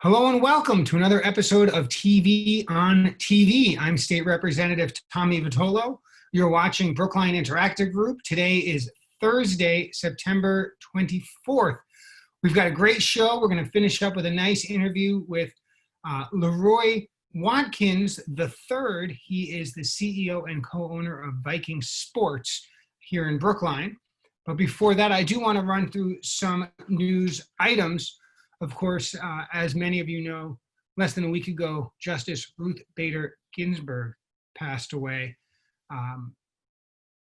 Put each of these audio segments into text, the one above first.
Hello and welcome to another episode of TV on TV. I'm State Representative Tommy Vitolo. You're watching Brookline Interactive Group. Today is Thursday, September 24th. We've got a great show. We're going to finish up with a nice interview with LeRoy Watkins III. He is the CEO and co-owner of Viking Sports here in Brookline. But before that, I do want to run through some news items. Of course, as many of you know, less than a week ago, Justice Ruth Bader Ginsburg passed away.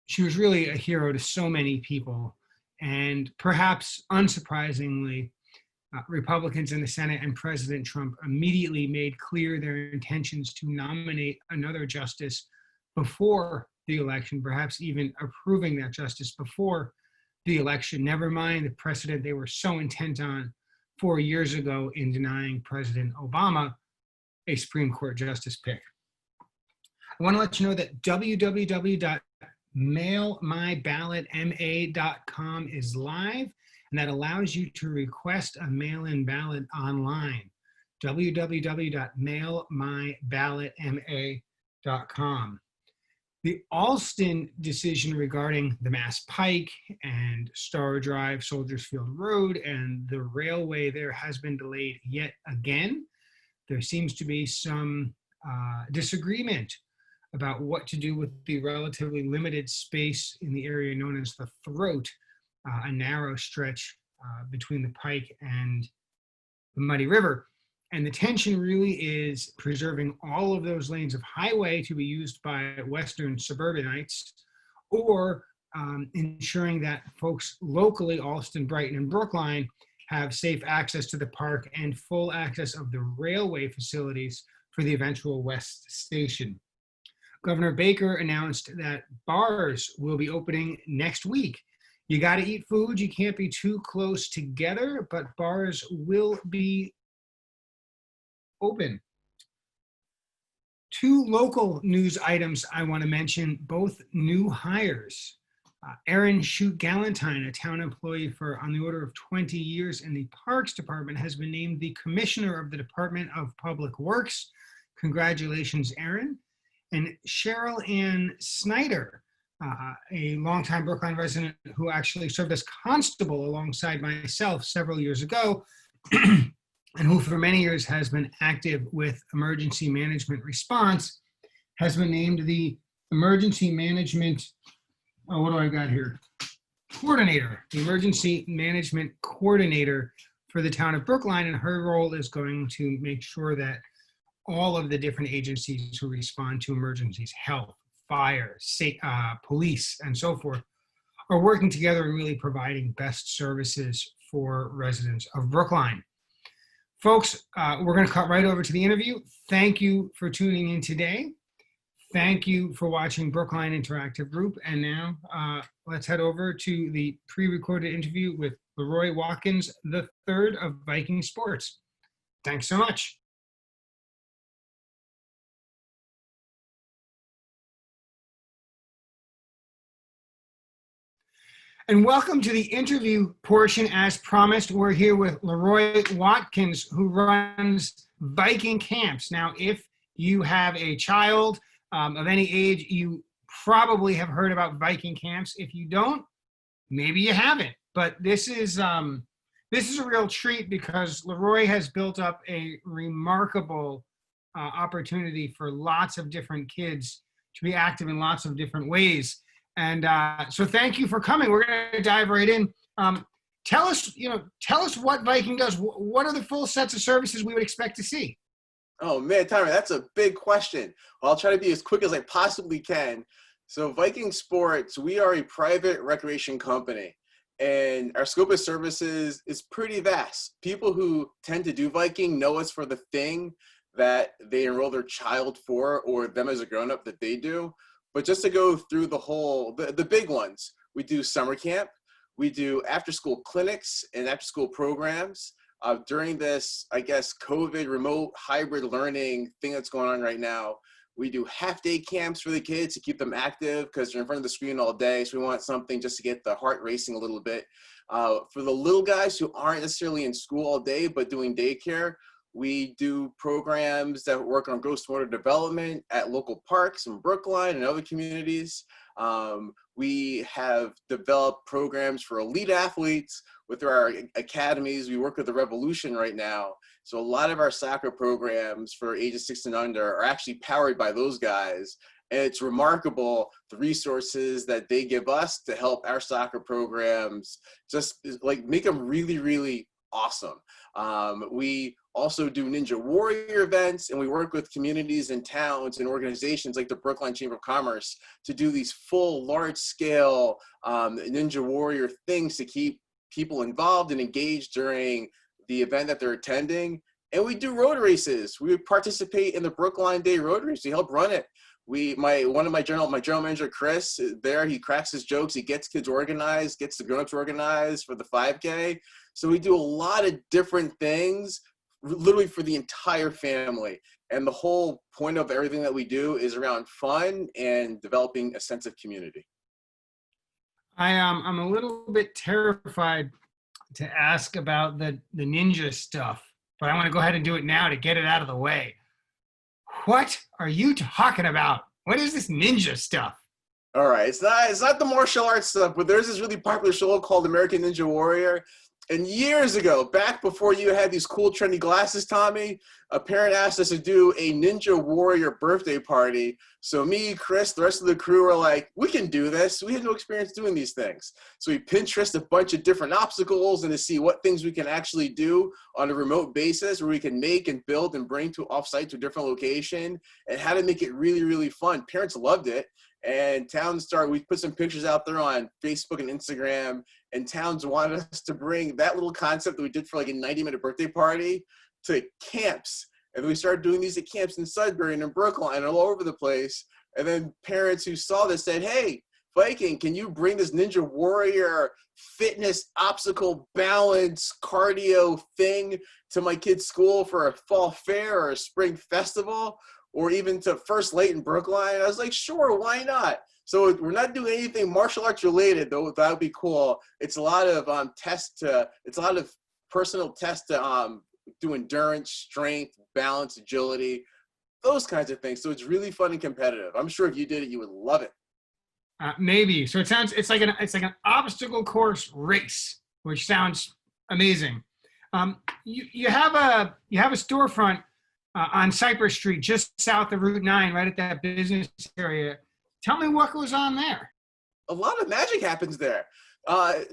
She was really a hero to so many people, and perhaps unsurprisingly, Republicans in the Senate and President Trump immediately made clear their intentions to nominate another justice before the election, perhaps even approving that justice before the election, never mind the precedent they were so intent on 4 years ago in denying President Obama a Supreme Court justice pick. I want to let you know that www.mailmyballotma.com is live, and that allows you to request a mail-in ballot online. www.mailmyballotma.com. The Alston decision regarding the Mass Pike and Star Drive, Soldiers Field Road, and the railway there has been delayed yet again. There seems to be some disagreement about what to do with the relatively limited space in the area known as the Throat, a narrow stretch between the Pike and the Muddy River. And the tension really is preserving all of those lanes of highway to be used by Western suburbanites, or ensuring that folks locally, Alston, Brighton, and Brookline, have safe access to the park and full access of the railway facilities for the eventual West Station. Governor Baker announced that bars will be opening next week. You got to eat food. You can't be too close together, but bars will be open. Two local news items I want to mention, both new hires. Erin Shute-Galantine, a town employee for on the order of 20 years in the Parks Department, has been named the Commissioner of the Department of Public Works. Congratulations, Erin. And Cheryl Ann Snyder, a longtime Brookline resident who actually served as constable alongside myself several years ago, and who for many years has been active with emergency management response, has been named the emergency management, coordinator, the emergency management coordinator for the town of Brookline. And her role is going to make sure that all of the different agencies who respond to emergencies, health, fire, police, and so forth, are working together and really providing best services for residents of Brookline. Folks, we're going to cut right over to the interview. Thank you for tuning in today. Thank you for watching Brookline Interactive Group. And now let's head over to the pre-recorded interview with LeRoy Watkins III of Viking Sports. Thanks so much. And welcome to the interview portion. As promised, we're here with LeRoy Watkins, who runs Viking Camps. Now, if you have a child of any age, you probably have heard about Viking Camps. If you don't, maybe you haven't. But this is a real treat, because LeRoy has built up a remarkable opportunity for lots of different kids to be active in lots of different ways. And so thank you for coming. We're going to dive right in. Tell us what Viking does. What are the full sets of services we would expect to see? Oh man, Tommy, that's a big question. Well, I'll try to be as quick as I possibly can. So Viking Sports, we are a private recreation company, and our scope of services is pretty vast. People who tend to do Viking know us for the thing that they enroll their child for, or them as a grown-up that they do. But just to go through the big ones, we do summer camp, we do after-school clinics and after-school programs. During this, I guess, COVID remote hybrid learning thing that's going on right now, we do half-day camps for the kids to keep them active, because they're in front of the screen all day. So we want something just to get the heart racing a little bit. For the little guys who aren't necessarily in school all day but doing daycare, We do programs that work on gross motor development at local parks in Brookline and other communities. We have developed programs for elite athletes with our academies. We work with the Revolution right now. So a lot of our soccer programs for ages 6 and under are actually powered by those guys. And it's remarkable the resources that they give us to help our soccer programs just like make them really, really awesome. We also do Ninja Warrior events, and we work with communities and towns and organizations like the Brookline Chamber of Commerce to do these full, large-scale Ninja Warrior things to keep people involved and engaged during the event that they're attending. And we do road races. We participate in the Brookline Day Road Race. We help run it. My general manager, Chris, there, he cracks his jokes. He gets kids organized, gets the grown-ups organized for the 5K. So we do a lot of different things, literally for the entire family. And the whole point of everything that we do is around fun and developing a sense of community. I'm a little bit terrified to ask about the ninja stuff, but I want to go ahead and do it now to get it out of the way. What are you talking about? What is this ninja stuff? All right, it's not the martial arts stuff, but there's this really popular show called American Ninja Warrior. And years ago, back before you had these cool trendy glasses, Tommy, a parent asked us to do a Ninja Warrior birthday party. So me, Chris, the rest of the crew were like, we can do this. We had no experience doing these things. So we Pinterest a bunch of different obstacles and to see what things we can actually do on a remote basis where we can make and build and bring to offsite to a different location and how to make it really, really fun. Parents loved it. And we put some pictures out there on Facebook and Instagram, and towns wanted us to bring that little concept that we did for like a 90-minute birthday party to camps. And we started doing these at camps in Sudbury and in Brookline and all over the place. And then parents who saw this said, hey, Viking, can you bring this Ninja Warrior fitness, obstacle, balance, cardio thing to my kid's school for a fall fair or a spring festival? Or even to First Late in Brookline? I was like, sure, why not? So we're not doing anything martial arts related, though that would be cool. It's a lot of personal tests to do endurance, strength, balance, agility, those kinds of things. So it's really fun and competitive. I'm sure if you did it, you would love it. Maybe. So it's like an obstacle course race, which sounds amazing. You have a storefront on Cypress Street, just south of Route 9, right at that business area. Tell me what goes on there. A lot of magic happens there.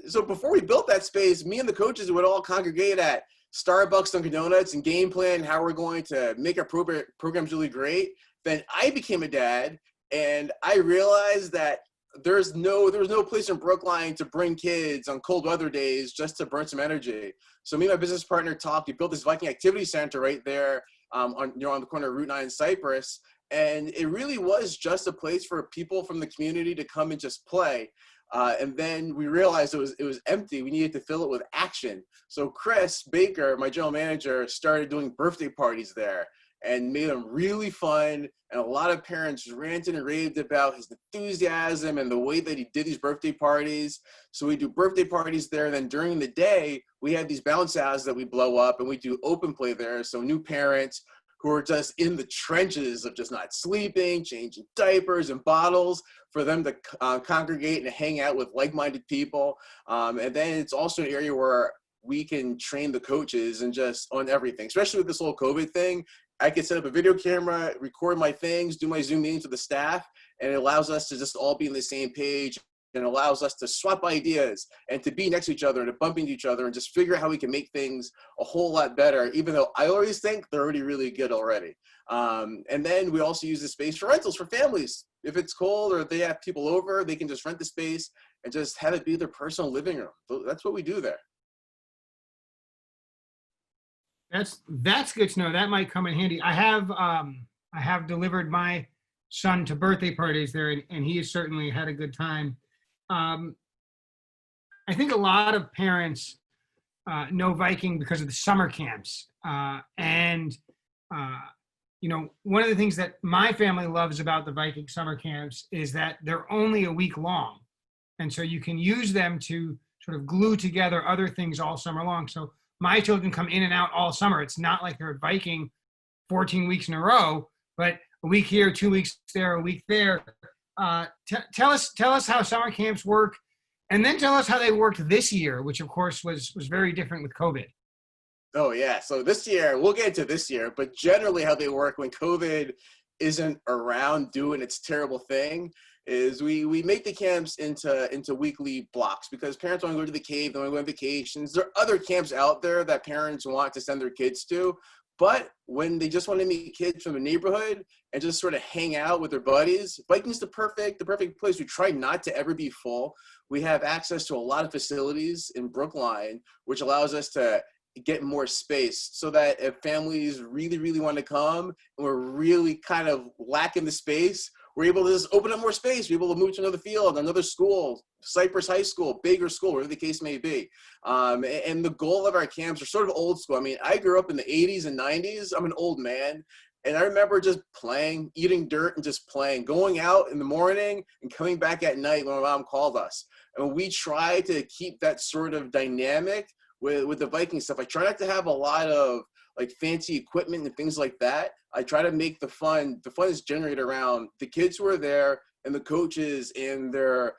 So before we built that space, me and the coaches would all congregate at Starbucks, Dunkin' Donuts, and game plan how we're going to make our programs really great. Then I became a dad, and I realized that there was no place in Brookline to bring kids on cold weather days just to burn some energy. So me and my business partner talked. We built this Viking activity center right there on the corner of Route 9 and Cypress. And it really was just a place for people from the community to come and just play. And then we realized it was empty. We needed to fill it with action. So Chris Baker, my general manager, started doing birthday parties there and made them really fun. And a lot of parents ranted and raved about his enthusiasm and the way that he did these birthday parties. So we do birthday parties there. And then during the day, we have these bounce houses that we blow up, and we do open play there. So new parents who are just in the trenches of just not sleeping, changing diapers and bottles, for them to congregate and hang out with like-minded people. And then it's also an area where we can train the coaches and just on everything, especially with this whole COVID thing. I can set up a video camera, record my things, do my Zoom meetings with the staff, and it allows us to just all be on the same page, and allows us to swap ideas and to be next to each other and to bump into each other and just figure out how we can make things a whole lot better, even though I always think they're already really good already. And then we also use the space for rentals for families. If it's cold or if they have people over, they can just rent the space and just have it be their personal living room. So that's what we do there. That's good to know. That might come in handy. I have delivered my son to birthday parties there, and he has certainly had a good time. I think a lot of parents know Viking because of the summer camps. One of the things that my family loves about the Viking summer camps is that they're only a week long. And so you can use them to sort of glue together other things all summer long. So my children come in and out all summer. It's not like they're at Viking 14 weeks in a row, but a week here, 2 weeks there, a week there. Tell us how summer camps work, and then tell us how they worked this year, which of course was very different with COVID. Oh yeah. So this year, we'll get into this year, but generally how they work when COVID isn't around doing its terrible thing is we make the camps into weekly blocks because parents want to go to the cave, they want to go on vacations. There are other camps out there that parents want to send their kids to. But when they just want to meet kids from the neighborhood and just sort of hang out with their buddies, Viking's the perfect place. We try not to ever be full. We have access to a lot of facilities in Brookline, which allows us to get more space so that if families really, really want to come and we're really kind of lacking the space, we're able to just open up more space. We're able to move to another field, another school, Cypress High School, bigger school, whatever the case may be. And the goal of our camps are sort of old school. I mean, I grew up in the 80s and 90s. I'm an old man. And I remember just playing, eating dirt and just playing, going out in the morning and coming back at night when my mom called us. And we try to keep that sort of dynamic with the Viking stuff. I try not to have a lot of like fancy equipment and things like that. I try to make the fun is generated around the kids who are there and the coaches and their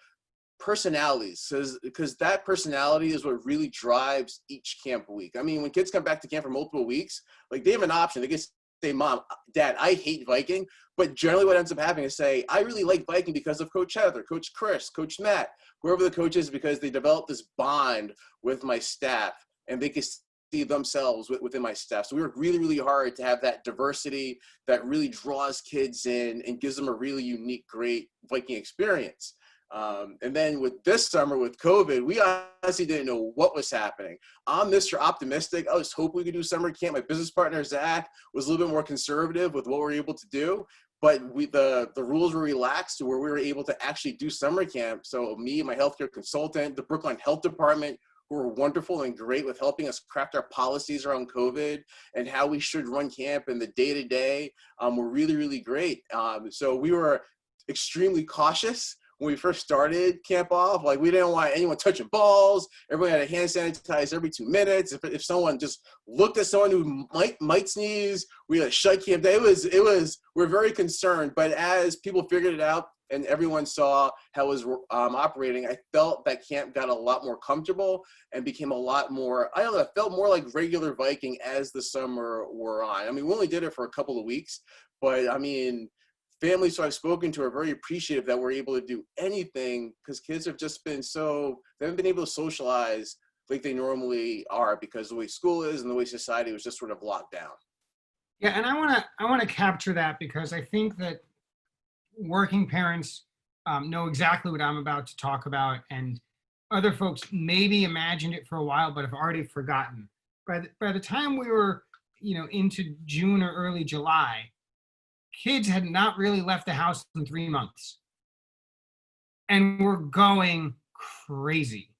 personalities, because that personality is what really drives each camp week. I mean, when kids come back to camp for multiple weeks, like they have an option. They can say, Mom, Dad, I hate Viking, but generally what ends up happening is say, I really like Viking because of Coach Heather, Coach Chris, Coach Matt, whoever the coach is, because they developed this bond with my staff and they can see themselves within my staff. So we work really, really hard to have that diversity that really draws kids in and gives them a really unique, great Viking experience. And then with this summer with COVID, we honestly didn't know what was happening. I'm Mr. Optimistic. I was hoping we could do summer camp. My business partner, Zach, was a little bit more conservative with what we were able to do. But the rules were relaxed to where we were able to actually do summer camp. So me, my healthcare consultant, the Brookline Health Department, who were wonderful and great with helping us craft our policies around COVID and how we should run camp and the day-to-day, were really, really great. So we were extremely cautious when we first started camp off. Like, we didn't want anyone touching balls. Everyone had to hand sanitize every 2 minutes. If someone just looked at someone who might sneeze, we had to shut camp down. We're very concerned. But as people figured it out and everyone saw how it was operating, I felt that camp got a lot more comfortable and became a lot more, I don't know, it felt more like regular Viking as the summer wore on. I mean, we only did it for a couple of weeks, but I mean, families who I've spoken to are very appreciative that we're able to do anything, because kids have just been they haven't been able to socialize like they normally are because the way school is and the way society was just sort of locked down. Yeah, and I want to capture that because I think that working parents know exactly what I'm about to talk about, and other folks maybe imagined it for a while but have already forgotten. By the time we were, into June or early July, kids had not really left the house in 3 months and were going crazy.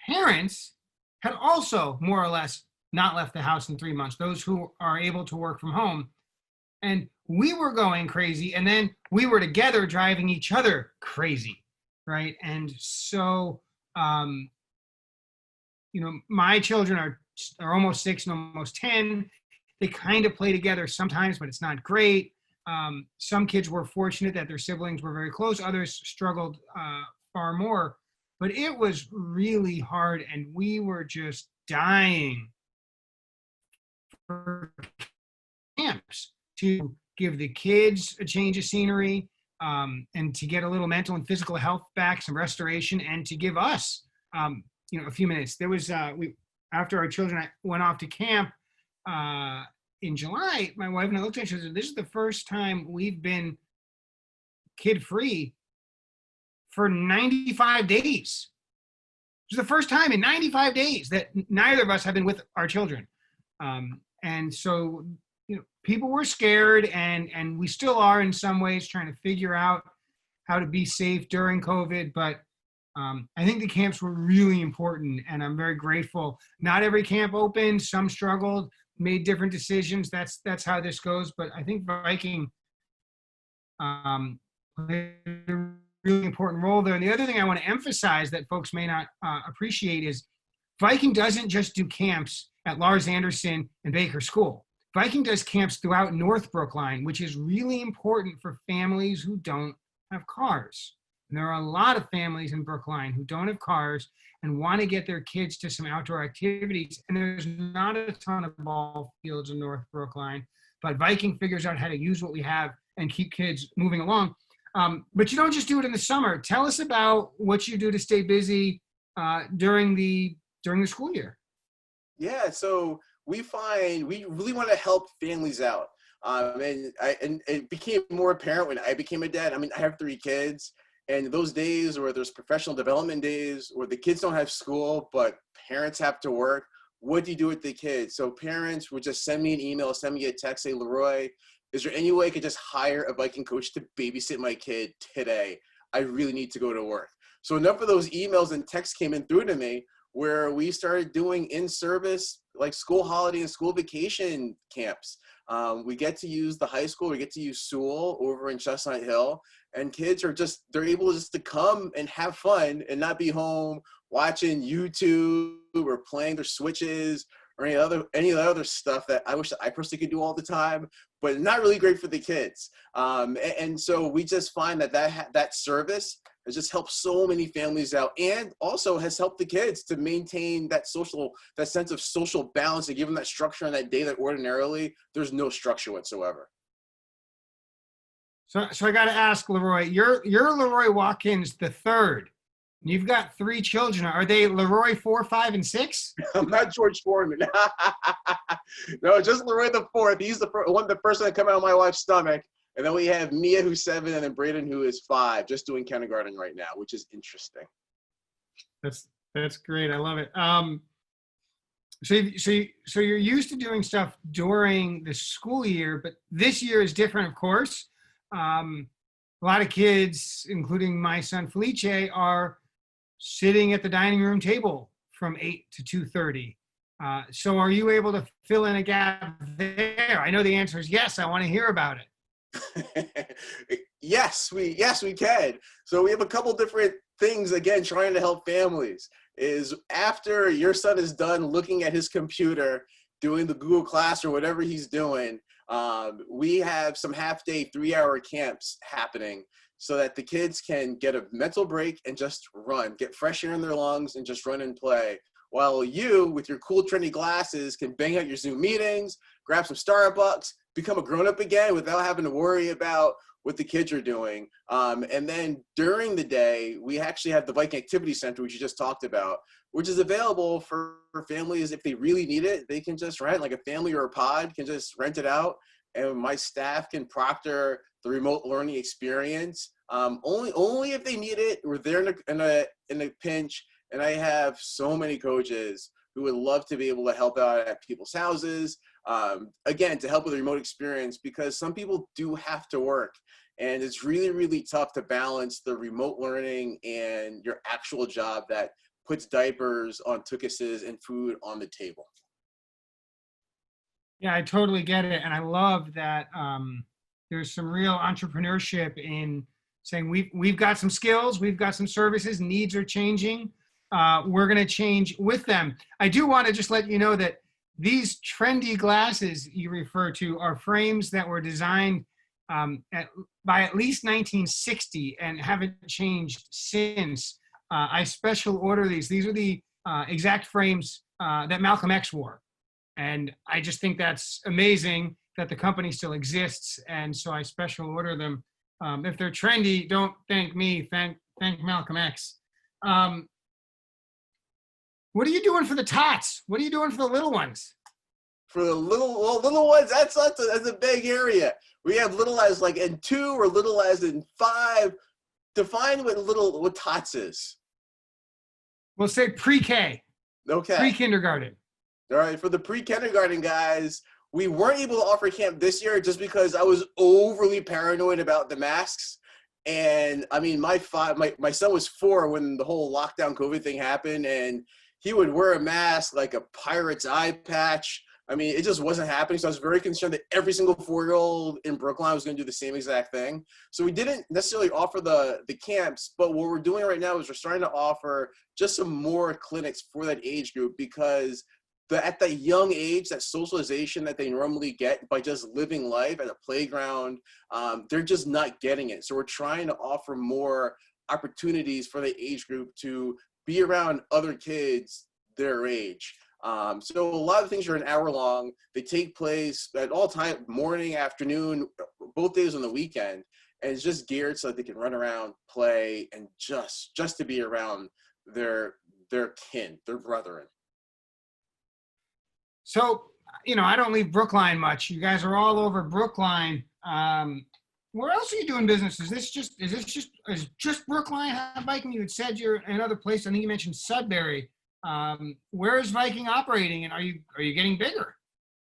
Parents had also more or less not left the house in 3 months, those who are able to work from home. And we were going crazy, and then we were together driving each other crazy, right? And so, my children are almost 6 and almost 10. They kind of play together sometimes, but it's not great. Some kids were fortunate that their siblings were very close. Others struggled far more. But it was really hard, and we were just dying for camps to give the kids a change of scenery, and to get a little mental and physical health back, some restoration, and to give us, a few minutes. There was after our children went off to camp in July, my wife and I looked at each other and said, "This is the first time we've been kid-free for 95 days." It was the first time in 95 days that neither of us have been with our children. And so, people were scared, and we still are in some ways trying to figure out how to be safe during COVID. But I think the camps were really important, and I'm very grateful. Not every camp opened. Some struggled, made different decisions. That's how this goes. But I think Viking played a really important role there. And the other thing I want to emphasize that folks may not appreciate is Viking doesn't just do camps at Lars Anderson and Baker School. Viking does camps throughout North Brookline, which is really important for families who don't have cars. And there are a lot of families in Brookline who don't have cars and want to get their kids to some outdoor activities. And there's not a ton of ball fields in North Brookline, but Viking figures out how to use what we have and keep kids moving along. But you don't just do it in the summer. Tell us about what you do to stay busy during the school year. Yeah, so we find we really want to help families out. And it became more apparent when I became a dad. I mean, I have 3 kids, and those days where there's professional development days where the kids don't have school, but parents have to work, what do you do with the kids? So parents would just send me an email, send me a text, say, LeRoy, is there any way I could just hire a Viking coach to babysit my kid today? I really need to go to work. So enough of those emails and texts came in through to me where we started doing in-service, like school holiday and school vacation camps. We get to use the high school, we get to use Sewell over in Chestnut Hill, and kids are just, they're able just to come and have fun and not be home watching YouTube or playing their Switches or any of the other stuff that I wish I personally could do all the time, but not really great for the kids. And so we just find that service has just helped so many families out, and also has helped the kids to maintain that sense of social balance and give them that structure on that day that ordinarily there's no structure whatsoever. So I got to ask, LeRoy, you're LeRoy Watkins the third. You've got 3 children. Are they LeRoy 4, 5, and 6? I'm not George Foreman. No, just LeRoy the 4th. He's the first one to come out of my wife's stomach. And then we have Mia, who's 7, and then Braden, who is 5, just doing kindergarten right now, which is interesting. That's great. I love it. So you're used to doing stuff during the school year, but this year is different, of course. A lot of kids, including my son Felice, are sitting at the dining room table from 8 to 2:30. So are you able to fill in a gap there? I know the answer is yes. I want to hear about it. Yes, we can. So we have a couple different things, again, trying to help families. Is after your son is done looking at his computer, doing the Google Class or whatever he's doing, we have some half-day 3-hour camps happening so that the kids can get a mental break and just run, get fresh air in their lungs and just run and play. While you, with your cool, trendy glasses, can bang out your Zoom meetings, grab some Starbucks, become a grown-up again without having to worry about what the kids are doing. And then during the day, we actually have the Viking Activity Center, which you just talked about, which is available for families if they really need it. They can just rent, like a family or a pod can just rent it out, and my staff can proctor the remote learning experience. Only if they need it. We're there in a pinch, and I have so many coaches who would love to be able to help out at people's houses, again, to help with the remote experience, because some people do have to work, and it's really, really tough to balance the remote learning and your actual job that puts diapers on tuchuses and food on the table. Yeah, I totally get it. And I love that there's some real entrepreneurship in saying we've got some skills, we've got some services, needs are changing. We're going to change with them. I do want to just let you know that these trendy glasses you refer to are frames that were designed by at least 1960 and haven't changed since. I special order these. These are the exact frames that Malcolm X wore. And I just think that's amazing that the company still exists. And so I special order them. If they're trendy, don't thank me, thank Malcolm X. What are you doing for the tots? What are you doing for the little ones? For the little ones, that's a big area. We have little as like in 2 or little as in 5. Define what tots is. We'll say pre-K. Okay. Pre-kindergarten. All right. For the pre-kindergarten guys, we weren't able to offer camp this year just because I was overly paranoid about the masks. And I mean, my son was 4 when the whole lockdown COVID thing happened, and he would wear a mask like a pirate's eye patch I mean, it just wasn't happening. So I was very concerned that every single 4-year-old in Brookline was going to do the same exact thing. So we didn't necessarily offer the camps, but what we're doing right now is we're starting to offer just some more clinics for that age group, because at that young age, that socialization that they normally get by just living life at a playground, they're just not getting it. So we're trying to offer more opportunities for the age group to be around other kids their age. So a lot of things are an hour long. They take place at all time, morning, afternoon, both days on the weekend. And it's just geared so that they can run around, play, and just to be around their kin, their brethren. So, I don't leave Brookline much. You guys are all over Brookline. Where else are you doing business? Is just Brookline have Viking? You had said you're in another place. I think you mentioned Sudbury. Where is Viking operating, and are you getting bigger?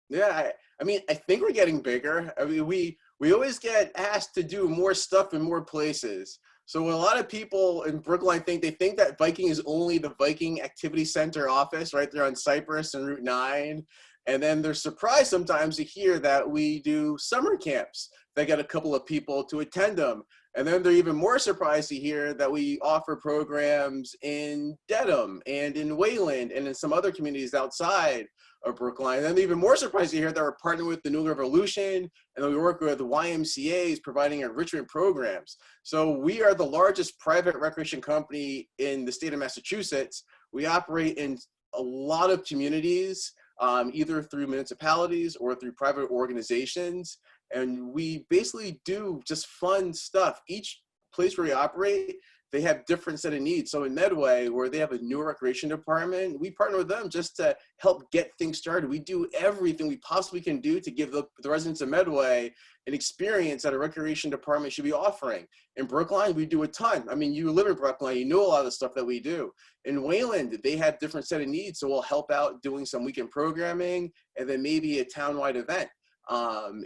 Yeah, I mean, I think we're getting bigger. I mean, we always get asked to do more stuff in more places. So a lot of people in Brookline think that Viking is only the Viking Activity Center office right there on Cypress and Route 9. And then they're surprised sometimes to hear that we do summer camps. They get a couple of people to attend them. And then they're even more surprised to hear that we offer programs in Dedham and in Wayland and in some other communities outside of Brookline. And then they're even more surprised to hear that we're partnering with the New Revolution, and we work with the YMCAs providing enrichment programs. So we are the largest private recreation company in the state of Massachusetts. We operate in a lot of communities, either through municipalities or through private organizations. And we basically do just fun stuff. Each place where we operate, they have different set of needs. So in Medway, where they have a new recreation department, we partner with them just to help get things started. We do everything we possibly can do to give the residents of Medway an experience that a recreation department should be offering. In Brookline, we do a ton. I mean, you live in Brookline, you know a lot of the stuff that we do. In Wayland, they have different set of needs, so we'll help out doing some weekend programming and then maybe a townwide event.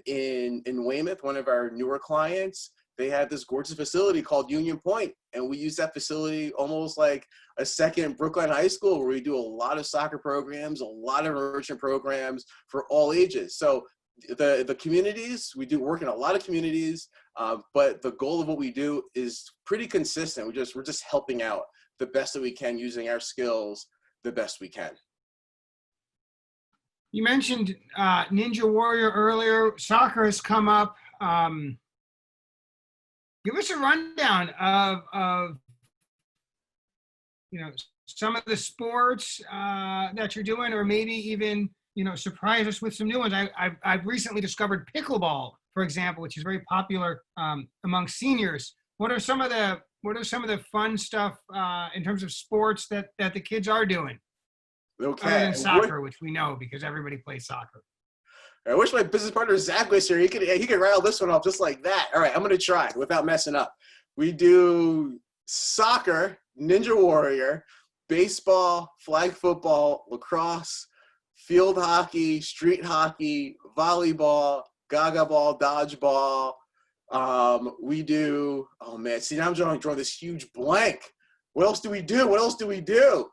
In Weymouth, one of our newer clients, they have this gorgeous facility called Union Point, and we use that facility almost like a second Brookline High School, where we do a lot of soccer programs, a lot of enrichment programs for all ages. So the communities, we do work in a lot of communities, but the goal of what we do is pretty consistent. We're just helping out the best that we can, using our skills the best we can. You mentioned Ninja Warrior earlier. Soccer has come up. Give us a rundown of some of the sports that you're doing, or maybe even surprise us with some new ones. I've recently discovered pickleball, for example, which is very popular among seniors. What are some of the fun stuff in terms of sports that the kids are doing? Okay. Other than soccer, which we know because everybody plays soccer. I wish my business partner Zach was here. He could rattle this one off just like that. All right, I'm gonna try without messing up. We do soccer, Ninja Warrior, baseball, flag football, lacrosse, field hockey, street hockey, volleyball, gaga ball, dodgeball. We do, oh man, see now I'm drawing this huge blank. What else do we do?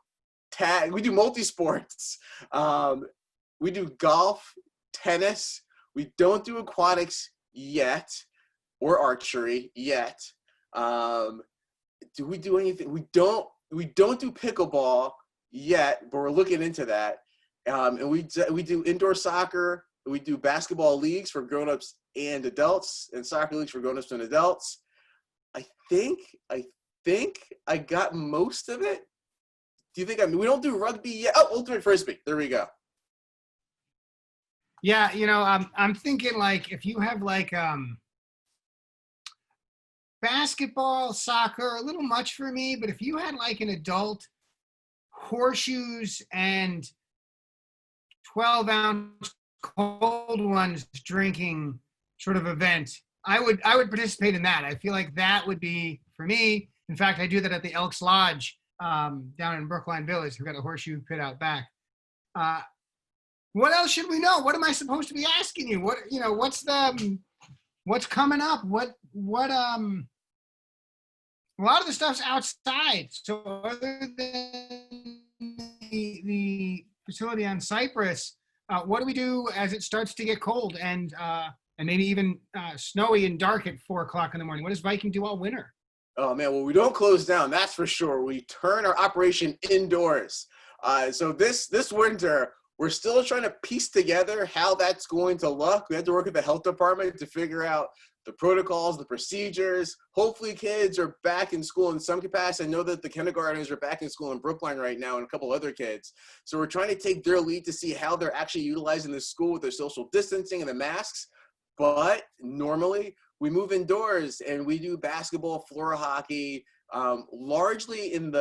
Tag, we do multi-sports. We do golf, tennis. We don't do aquatics yet, or archery yet. Do we do anything? We don't do pickleball yet, but we're looking into that. And we do indoor soccer. We do basketball leagues for grown-ups and adults, and soccer leagues for grown-ups and adults. I think I got most of it. Do you think we don't do rugby yet? Oh, ultimate frisbee. There we go. Yeah, I'm thinking like if you have like basketball, soccer, a little much for me, but if you had like an adult horseshoes and 12-ounce cold ones drinking sort of event, I would participate in that. I feel like that would be for me. In fact, I do that at the Elks Lodge down in Brookline Village. We've got a horseshoe pit out back. What else should we know? What am I supposed to be asking you? What's coming up? A lot of the stuff's outside. So other than the facility on Cypress, what do we do as it starts to get cold and maybe even snowy and dark at 4 o'clock in the morning? What does Viking do all winter? Oh man, well we don't close down, that's for sure. We turn our operation indoors. So this winter, we're still trying to piece together how that's going to look. We had to work with the health department to figure out the protocols, the procedures. Hopefully kids are back in school in some capacity. I know that the kindergartners are back in school in Brookline right now and a couple other kids. So we're trying to take their lead to see how they're actually utilizing the school with their social distancing and the masks. But normally we move indoors and we do basketball, floor hockey, largely on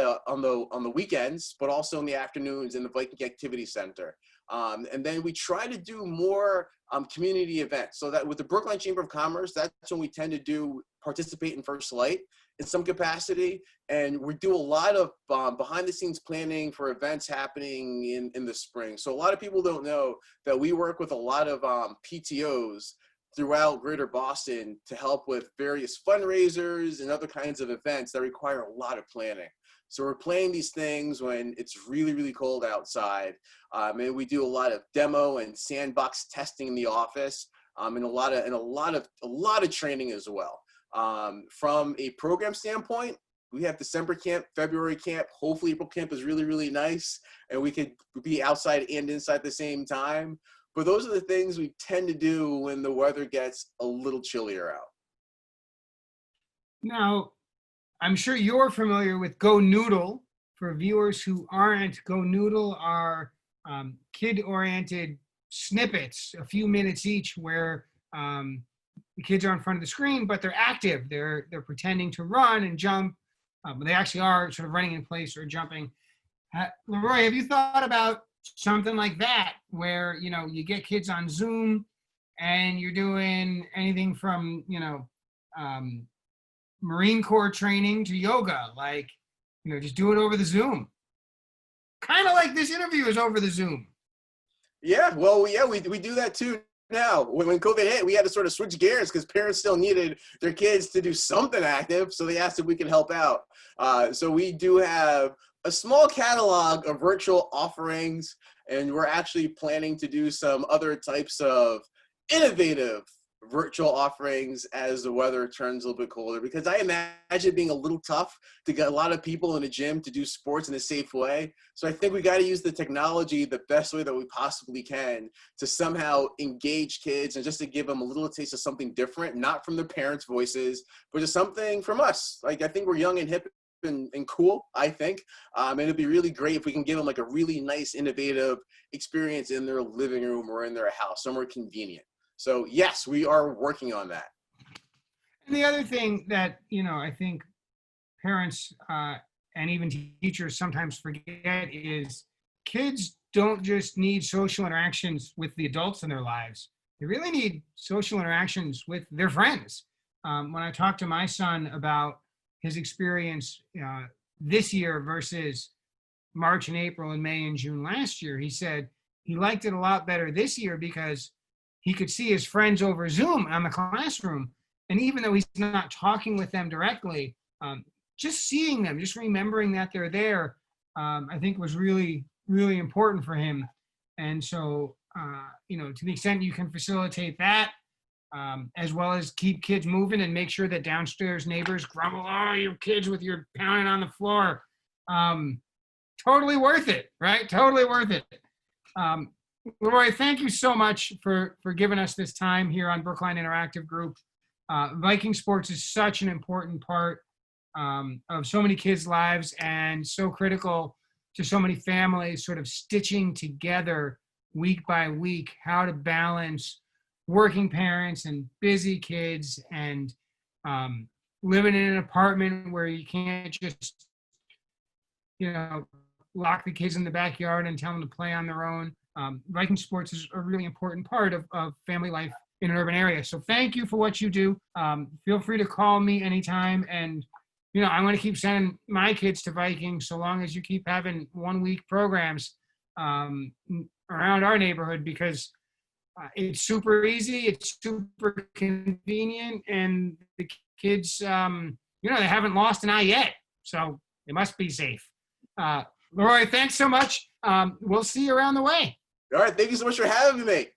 the weekends, but also in the afternoons in the Viking Activity Center. And then we try to do more community events. So that with the Brookline Chamber of Commerce, that's when we tend to participate in First Light in some capacity. And we do a lot of behind the scenes planning for events happening in the spring. So a lot of people don't know that we work with a lot of PTOs throughout Greater Boston to help with various fundraisers and other kinds of events that require a lot of planning. So we're planning these things when it's really, really cold outside. And we do a lot of demo and sandbox testing in the office, and a lot of training as well. From a program standpoint, we have December camp, February camp. Hopefully April camp is really, really nice, and we could be outside and inside at the same time. But those are the things we tend to do when the weather gets a little chillier out. Now, I'm sure you're familiar with Go Noodle. For viewers who aren't, Go Noodle are kid-oriented snippets, a few minutes each, where the kids are in front of the screen, but they're active. They're pretending to run and jump, but they actually are sort of running in place or jumping. LeRoy, have you thought about something like that, where you get kids on Zoom and you're doing anything from Marine Corps training to yoga, like just do it over the Zoom, kind of like this interview is over the Zoom. Yeah, well, yeah, we do that too now. When COVID hit, we had to sort of switch gears because parents still needed their kids to do something active, so they asked if we could help out. So we do have a small catalog of virtual offerings, and we're actually planning to do some other types of innovative virtual offerings as the weather turns a little bit colder, because I imagine it being a little tough to get a lot of people in a gym to do sports in a safe way. So I think we got to use the technology the best way that we possibly can to somehow engage kids and just to give them a little taste of something different, not from their parents' voices, but just something from us. Like, I think we're young and hip and cool, I think. And it'd be really great if we can give them like a really nice, innovative experience in their living room or in their house, somewhere convenient. So yes, we are working on that. And the other thing that, I think parents and even teachers sometimes forget is kids don't just need social interactions with the adults in their lives. They really need social interactions with their friends. When I talked to my son about his experience this year versus March and April and May and June last year, he said he liked it a lot better this year because he could see his friends over Zoom on the classroom. And even though he's not talking with them directly, just seeing them, just remembering that they're there, I think was really, really important for him. And so, to the extent you can facilitate that, as well as keep kids moving and make sure that downstairs neighbors grumble, oh, you kids with your pounding on the floor. Totally worth it, right? Totally worth it. LeRoy, thank you so much for giving us this time here on Brookline Interactive Group. Viking sports is such an important part of so many kids' lives and so critical to so many families, sort of stitching together week by week how to balance working parents and busy kids and living in an apartment where you can't just, lock the kids in the backyard and tell them to play on their own. Viking sports is a really important part of family life in an urban area. So thank you for what you do. Feel free to call me anytime. And, I want to keep sending my kids to Viking so long as you keep having 1 week programs around our neighborhood, because it's super easy, it's super convenient, and the kids, they haven't lost an eye yet. So they must be safe. LeRoy, thanks so much. We'll see you around the way. All right. Thank you so much for having me.